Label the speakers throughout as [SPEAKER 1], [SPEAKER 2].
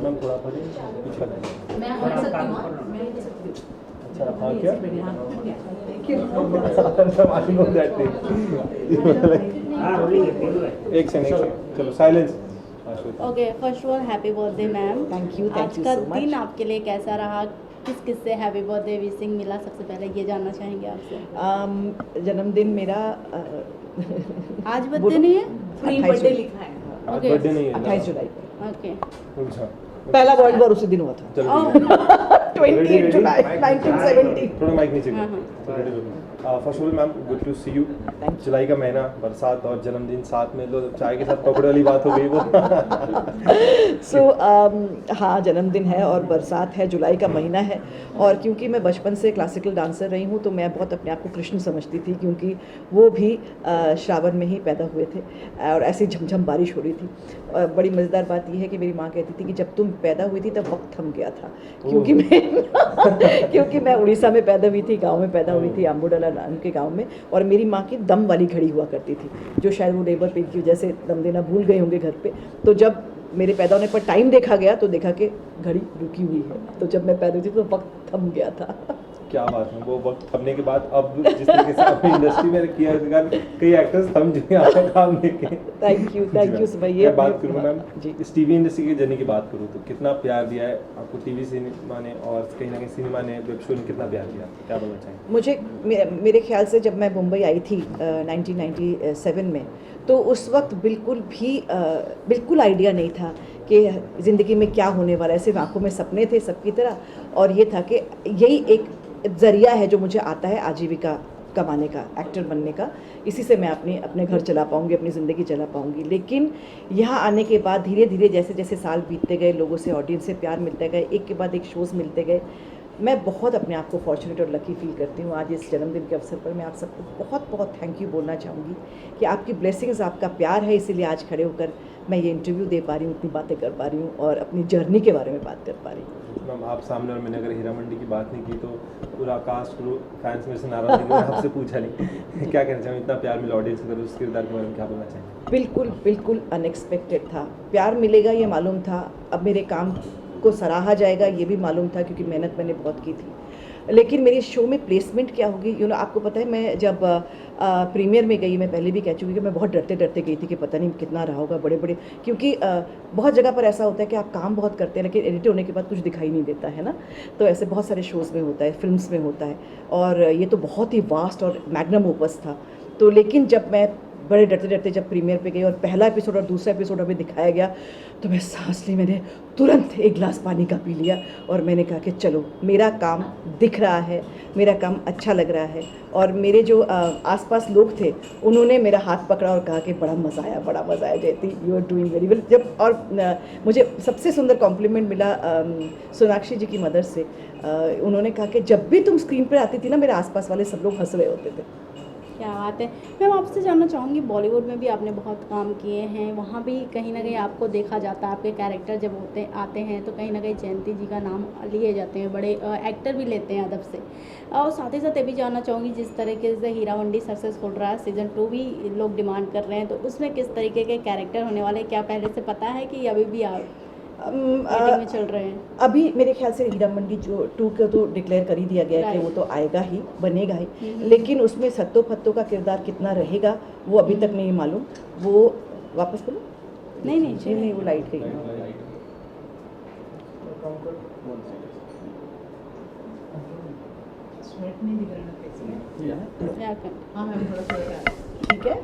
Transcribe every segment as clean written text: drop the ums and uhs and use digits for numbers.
[SPEAKER 1] Ma'am थोड़ा पढ़े कुछ कर लें।
[SPEAKER 2] मैं हट सकती हूँ, मैं हट सकती हूँ।
[SPEAKER 1] अच्छा हाँ क्या
[SPEAKER 2] thank you.
[SPEAKER 1] I know that एक सेकंड चलो silence.
[SPEAKER 3] Okay, first of all happy birthday ma'am.
[SPEAKER 2] Thank you
[SPEAKER 3] आज का
[SPEAKER 2] so much.
[SPEAKER 3] दिन आपके लिए कैसा रहा? किस किस से हैप्पी बर्थडे विशिंग मिला? सबसे पहले ये जानना चाहेंगे आपसे।
[SPEAKER 2] जन्मदिन मेरा
[SPEAKER 3] आज बर्थडे नहीं है?
[SPEAKER 2] फ्री बर्थडे लिखा है
[SPEAKER 1] आज
[SPEAKER 3] Okay.
[SPEAKER 1] बर्थडे नहीं है
[SPEAKER 2] 28 जुलाई
[SPEAKER 3] ओके।
[SPEAKER 1] अच्छा
[SPEAKER 2] पहला वर्ल्ड वॉर उसी दिन हुआ था
[SPEAKER 1] चलो
[SPEAKER 3] Oh.
[SPEAKER 2] 28 जुलाई 1970।
[SPEAKER 1] थोड़ा माइक नीचे
[SPEAKER 3] हाँ,
[SPEAKER 1] first of all ma'am good to see you.
[SPEAKER 2] Thank you.
[SPEAKER 1] जुलाई का महीना, बरसात और जन्मदिन साथ में, लो चाय के साथ पकौड़े वाली बात हो गई वो।
[SPEAKER 2] सो हाँ, जन्मदिन है और बरसात है, जुलाई का महीना है। और क्योंकि मैं बचपन से क्लासिकल डांसर रही हूँ तो मैं बहुत अपने आप को कृष्ण समझती थी, क्योंकि वो भी श्रावण में ही पैदा हुए थे और ऐसी झमझम बारिश हो रही थी। और बड़ी मज़ेदार बात यह है कि मेरी माँ कहती थी कि जब तुम पैदा हुई थी तब वक्त थम गया था, क्योंकि मैं उड़ीसा में पैदा हुई थी, गांव में पैदा हुई थी, आम्बूडाला नाम के गांव में। और मेरी माँ की दम वाली घड़ी हुआ करती थी, जो शायद वो लेबर पेन की वजह से दम देना भूल गए होंगे घर पे। तो जब मेरे पैदा होने पर टाइम देखा गया तो देखा कि घड़ी रुकी हुई है, तो जब मैं पैदा हुई थी तो वक्त थम गया था।
[SPEAKER 1] क्या बात है, वो वक्त थमने के बाद अब जिस तरीके से अपनी इंडस्ट्री में किया कई एक्टर्स थम चुके हैं आपका काम देख के।
[SPEAKER 2] थैंक यू सुबह। ये
[SPEAKER 1] मैं बात करूँ मैम
[SPEAKER 2] जी,
[SPEAKER 1] इस टीवी इंडस्ट्री की जर्नी की बात करूँ तो कितना प्यार दिया है आपको टीवी सिनेमा ने, और कहीं ना कहीं सिनेमा ने, वेब शो ने कितना प्यार दिया, क्या बोलना चाहेंगे?
[SPEAKER 2] मुझे मेरे ख्याल से जब मैं मुंबई आई थी 1997 में, तो उस वक्त बिल्कुल आइडिया नहीं था कि ज़िंदगी में क्या होने वाला है। सिर्फ आंखों में सपने थे सबकी तरह, और ये था कि यही एक ज़रिया है जो मुझे आता है आजीविका कमाने का, एक्टर बनने का। इसी से मैं अपने घर चला पाऊँगी, अपनी ज़िंदगी चला पाऊँगी। लेकिन यहाँ आने के बाद धीरे धीरे जैसे जैसे साल बीतते गए, लोगों से, ऑडियंस से प्यार मिलते गए, एक के बाद एक शोज़ मिलते गए, मैं बहुत अपने आप को फॉर्चुनेट और लकी फील करती हूँ। आज इस जन्मदिन के अवसर पर मैं आप सबको बहुत बहुत थैंक यू बोलना चाहूँगी कि आपकी ब्लेसिंग्स, आपका प्यार है, इसीलिए आज खड़े होकर मैं ये इंटरव्यू दे पा रही हूँ, इतनी बातें कर पा रही हूँ और अपनी जर्नी के बारे में बात कर पा रही हूँ।
[SPEAKER 1] मैम आप सामने, और मैंने अगर हीरा मंडी की बात नहीं की तो पूरा कास्ट फैंस मेरे से नाराज नहीं, मैंने आपसे पूछा नहीं। क्या कहना चाहिए, इतना प्यार मिला ऑडियंस की तरफ, उस किरदार के बारे में क्या बोलना चाहिए?
[SPEAKER 2] बिल्कुल अनएक्सपेक्टेड था। प्यार मिलेगा ये मालूम था, अब मेरे काम को सराहा जाएगा ये भी मालूम था, क्योंकि मेहनत मैंने बहुत की थी। लेकिन मेरे शो में प्लेसमेंट क्या होगी, आपको पता है, मैं जब प्रीमियर में गई, मैं पहले भी कह चुकी कि मैं बहुत डरते गई थी कि पता नहीं कितना रहा होगा, बड़े क्योंकि बहुत जगह पर ऐसा होता है कि आप काम बहुत करते हैं लेकिन एडिट होने के बाद कुछ दिखाई नहीं देता है ना। तो ऐसे बहुत सारे शोज़ में होता है, फिल्म्स में होता है, और ये तो बहुत ही वास्ट और मैग्नम ओपस था। तो लेकिन जब मैं बड़े डरते जब प्रीमियर पे गई और पहला एपिसोड और दूसरा एपिसोड हमें दिखाया गया, तो मैं सांस ली, मैंने तुरंत एक गिलास पानी का पी लिया और मैंने कहा कि चलो, मेरा काम दिख रहा है, मेरा काम अच्छा लग रहा है। और मेरे जो आसपास लोग थे उन्होंने मेरा हाथ पकड़ा और कहा कि बड़ा मज़ा आया Jayati, you are doing very well. जब और मुझे सबसे सुंदर कॉम्प्लीमेंट मिला सोनाक्षी जी की मदर से। उन्होंने कहा कि जब भी तुम स्क्रीन पर आती थी ना, मेरे आसपास वाले सब लोग हंस रहे होते थे।
[SPEAKER 3] क्या बात है। मैम आपसे जानना चाहूँगी, बॉलीवुड में भी आपने बहुत काम किए हैं, वहाँ भी कहीं ना कहीं आपको देखा जाता है, आपके कैरेक्टर जब आते हैं तो कहीं ना कहीं जयंती जी का नाम लिए जाते हैं, बड़े एक्टर भी लेते हैं अदब से। और साथ ही साथ ये भी जानना चाहूँगी, जिस तरीके से हीरा मंडी सक्सेसफुल रहा है, सीज़न 2 भी लोग डिमांड कर रहे हैं, तो उसमें किस तरीके के कैरेक्टर होने वाले, क्या पहले से पता है कि अभी भी में चल रहे हैं?
[SPEAKER 2] अभी मेरे ख्याल से हीरा मंडी जो 2 को तो डिक्लेयर कर ही दिया गया है कि वो तो आएगा ही, बनेगा ही। लेकिन उसमें सत्तो फत्तो का किरदार कितना रहेगा वो अभी तक नहीं मालूम। वो वापस बोलो। नहीं वो लाइट गई। ठीक है।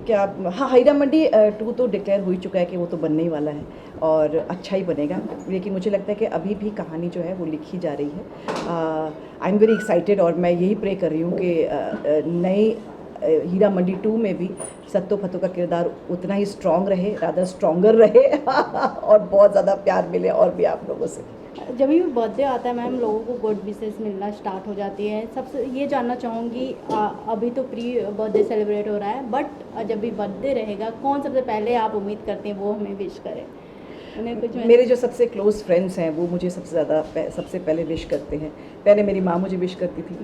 [SPEAKER 2] क्या हाँ, हीरा मंडी 2 तो डिक्लेयर हो ही चुका है कि वो तो बनने ही वाला है और अच्छा ही बनेगा। लेकिन मुझे लगता है कि अभी भी कहानी जो है वो लिखी जा रही है। आई एम वेरी एक्साइटेड और मैं यही प्रे कर रही हूँ कि नई हीरा मंडी 2 में भी सत्तो फत्तो का किरदार उतना ही स्ट्रॉन्ग रहे, रादर स्ट्रॉन्गर रहे और बहुत ज़्यादा प्यार मिले और भी आप लोगों से।
[SPEAKER 3] जब भी बर्थडे आता है मैम, लोगों को गुड विशेस मिलना स्टार्ट हो जाती है। सबसे ये जानना चाहूँगी, अभी तो प्री बर्थडे सेलिब्रेट हो रहा है, बट जब भी बर्थडे रहेगा, कौन सबसे पहले आप उम्मीद करते हैं वो हमें विश करें? उन्हें कुछ
[SPEAKER 2] मेरे जो सबसे क्लोज फ्रेंड्स हैं वो मुझे सबसे ज़्यादा सबसे पहले विश करते हैं। पहले मेरी माँ मुझे विश करती थी,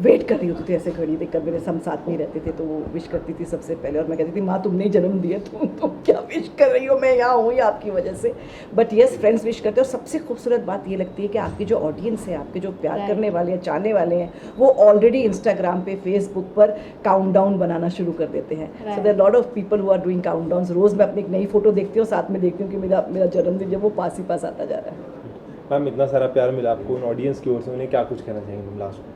[SPEAKER 2] वेट कर रही होती थी ऐसे घड़ी देखकर, मेरे हम साथ में रहते थे तो वो विश करती थी सबसे पहले, और मैं कहती थी माँ तुमने जन्म दिया, तुम क्या विश कर रही हो, मैं यहाँ हूँ या आपकी वजह से। बट येस, फ्रेंड्स विश करते हैं। और सबसे खूबसूरत बात ये लगती है कि आपकी जो ऑडियंस है, आपके जो प्यार करने वाले हैं, चाहने वाले हैं, वो ऑलरेडी इंस्टाग्राम पे, फेसबुक पर काउंटडाउन बनाना शुरू कर देते हैं। So there lot of people who are doing countdowns. रोज़ मैं अपनी एक नई फोटो देखती हूँ, साथ में देखती हूँ कि मेरा जन्मदिन जब वो पास ही पास आता जा रहा है।
[SPEAKER 1] मैम इतना सारा प्यार मिला आपको उन ऑडियंस की ओर से, उन्हें क्या कुछ कहना चाहेंगे लास्ट में?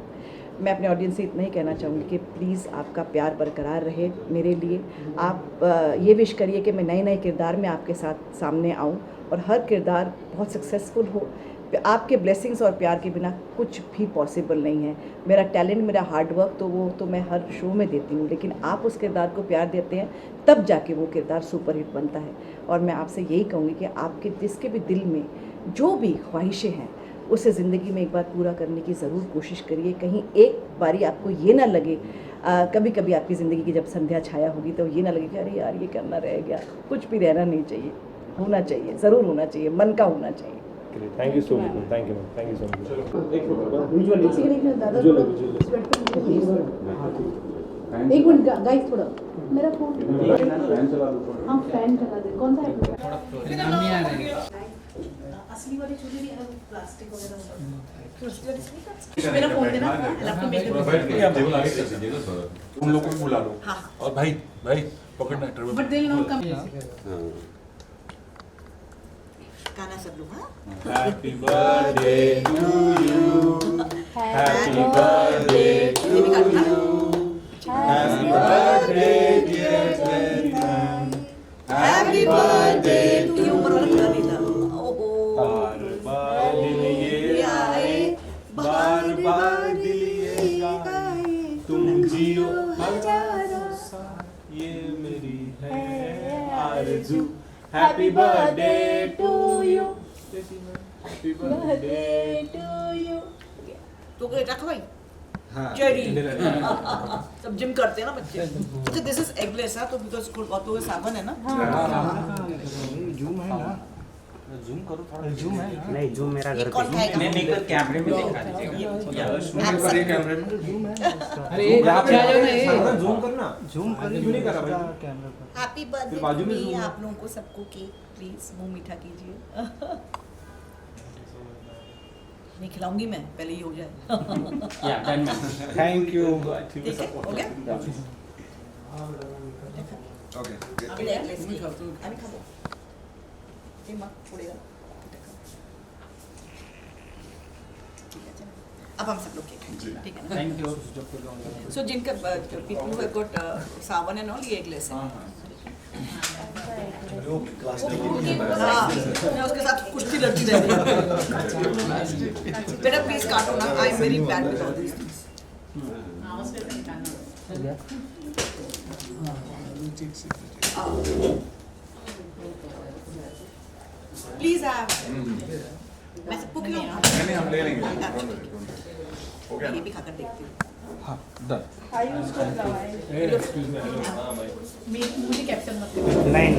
[SPEAKER 2] मैं अपने ऑडियंस से इतना ही कहना चाहूँगी कि प्लीज़ आपका प्यार बरकरार रहे मेरे लिए। आप ये विश करिए कि मैं नए नए किरदार में आपके साथ सामने आऊँ और हर किरदार बहुत सक्सेसफुल हो। आपके ब्लेसिंग्स और प्यार के बिना कुछ भी पॉसिबल नहीं है। मेरा टैलेंट, मेरा हार्डवर्क तो वो तो मैं हर शो में देती हूँ, लेकिन आप उस किरदार को प्यार देते हैं तब जाके वो किरदार सुपरहिट बनता है। और मैं आपसे यही कहूँगी कि आपके जिसके भी दिल में जो भी ख्वाहिशें हैं उसे ज़िंदगी में एक बार पूरा करने की ज़रूर कोशिश करिए। कहीं एक बारी आपको ये ना लगे, कभी कभी आपकी ज़िंदगी की जब संध्या छाया होगी तो ये ना लगे कि अरे यार ये करना रह गया। कुछ भी रहना नहीं चाहिए, होना चाहिए, ज़रूर होना चाहिए, मन का होना चाहिए।
[SPEAKER 1] Thank you so much, thank you ma'am, thank you so much.
[SPEAKER 3] एक मिनट गाइस, थोड़ा मेरा फोन, हाँ फैन चला दे। कौन सा है?
[SPEAKER 2] असली वाली ज्वेलरी है वो प्लास्टिक वगैरह।
[SPEAKER 4] मेरा फोन देना, लैपटॉप में
[SPEAKER 5] बैठ के आप देखो आगे कर दीजिएगा सर, तुम लोग को भी बुला लो। और भाई पकड़ना ट्रेवल
[SPEAKER 4] बट दिल नो कम।
[SPEAKER 2] गाना सब लोग। हाँ,
[SPEAKER 1] happy birthday to you, happy birthday to you, happy birthday dear Sweta,
[SPEAKER 2] happy birthday to you. ऊपर वाला गाना नहीं था।
[SPEAKER 1] बार बार दिल ये आए, बार बार दिल ये गाए, तुम जियो हजारों साल, ये मेरी है आरज़ू। Happy birthday to you, happy birthday
[SPEAKER 3] to you.
[SPEAKER 2] तो क्या रखो भाई? चेरी। सब जिम करते हैं ना बच्चे। अच्छा, दिस इज एगलेस है तो बिकॉज़ बातों में सावन है ना।
[SPEAKER 6] जूम है ना,
[SPEAKER 5] जूम करो थोड़ा,
[SPEAKER 6] जूम है ना?
[SPEAKER 7] नहीं जूम मेरा
[SPEAKER 2] ये
[SPEAKER 7] घर
[SPEAKER 2] कौन
[SPEAKER 7] पे
[SPEAKER 2] खाएगा?
[SPEAKER 8] नहीं तो कैमरे में दिखा दीजिएगा।
[SPEAKER 5] ये कैमरे में
[SPEAKER 6] जूम है इसका।
[SPEAKER 8] अरे ये यहाँ पे
[SPEAKER 1] जूम करना,
[SPEAKER 6] जूम कर
[SPEAKER 1] क्यों नहीं करा भाई?
[SPEAKER 6] कैमरा पर।
[SPEAKER 2] हैप्पी
[SPEAKER 1] फिर
[SPEAKER 2] बर्थडे
[SPEAKER 1] बाजू में
[SPEAKER 2] टू मी।
[SPEAKER 1] zoom है।
[SPEAKER 2] आप लोगों को सबको केक प्लीज मुंह मीठा कीजिए। नहीं खिलाऊंगी मैं, पहले ही हो जाए।
[SPEAKER 8] या डन मैम।
[SPEAKER 5] Thank you.
[SPEAKER 2] ठीक है, हो गया?
[SPEAKER 5] ओके
[SPEAKER 2] अभी एगलेस केक अभी खाओ। ये मत पड़ेगा। ठीक है, चलो। अब हम सब लोग केक खाएंगे, ठीक है ना?
[SPEAKER 8] Thank you.
[SPEAKER 2] सो जिनका पीपल हु हैव गॉट सावन एंड ऑल, ये एगलेस है। हाँ, मैं उसके साथ कुश्ती लड़ती रहती हूँ। बेटा प्लीज काटो ना, I am very bad with all this things. Please मैं सबको क्यों?
[SPEAKER 5] नहीं हम ले लेंगे।
[SPEAKER 2] मैं ये भी खाकर देखती हूँ।
[SPEAKER 5] हाँ डन।
[SPEAKER 4] मुझे कैप्चर मत करो।
[SPEAKER 7] नहीं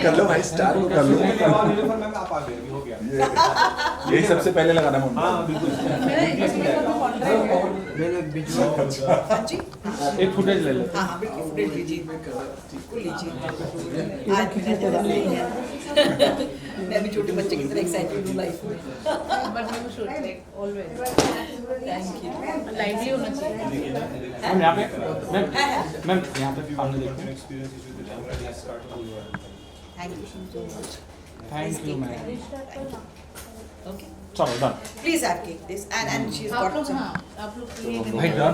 [SPEAKER 5] कर लो भाई, स्टार को कर लो।
[SPEAKER 1] मैम आप आ गए, हो गया।
[SPEAKER 5] यही सबसे पहले लगाना मम्मी।
[SPEAKER 1] हाँ बिल्कुल।
[SPEAKER 2] हाँ जी,
[SPEAKER 8] एक फुटेज ले लो।
[SPEAKER 2] हाँ हाँ बिल्कुल, फुटेज लीजिए, बिल्कुल लीजिए। आज मेरा जन्म दिन है। मैं भी छोटे बच्चे की तरह एक्साइटेड हूँ लाइफ में।
[SPEAKER 4] But you should like always
[SPEAKER 2] thank you.
[SPEAKER 4] Lively होना चाहिए।
[SPEAKER 8] मैम यहाँ पे, मैम यहाँ पे सामने देखो।
[SPEAKER 2] Thank you so much.
[SPEAKER 8] Thank you ma'am.
[SPEAKER 2] Okay,
[SPEAKER 8] चलो done
[SPEAKER 2] please have cake this and she is
[SPEAKER 4] आप
[SPEAKER 2] गॉट
[SPEAKER 4] लोग, हाँ आप लोग
[SPEAKER 8] भाई डन।